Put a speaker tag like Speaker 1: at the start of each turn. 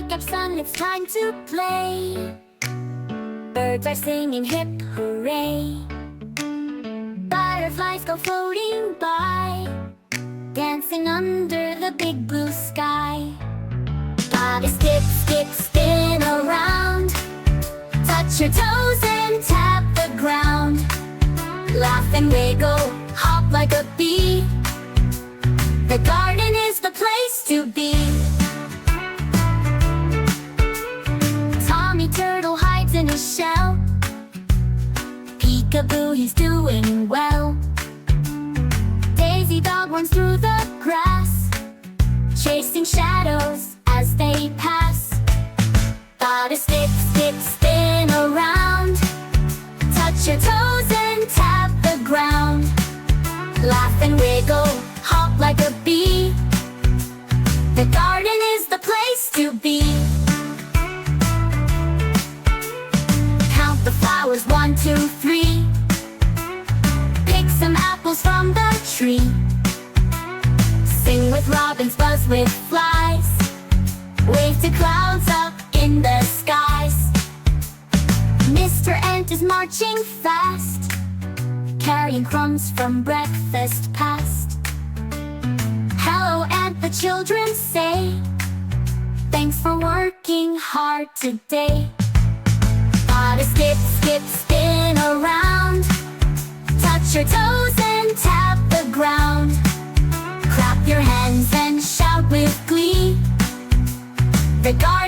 Speaker 1: Wake up, son, it's time to play. Birds are singing hip hooray. Butterflies go floating by, dancing under the big blue sky. Body skip, skip, spin around. Touch your toes and tap the ground. Laugh and wiggle, hop like a bee. The garden is the place to be. Tommy Turtle hides in his shell. Peekaboo, he's doing well. Daisy Dog runs through the grass, chasing shadows as they pass. Gotta skip, skip, spin around. Touch your toes and tap the ground. Laugh and wiggle, hop like a bee. The garden is the place to be. Count the flowers, 1, 2, 3. Pick some apples from the tree. Sing with robins, buzz with flies. Wave to clouds up in the skies. Mr. Ant is marching fast, carrying crumbs from breakfast past. Hello, Ant, the children say. Thanks for working hard today. Gotta skip, skip, spin around. Touch your toes and tap the ground. Clap your hands and shout with glee. The garden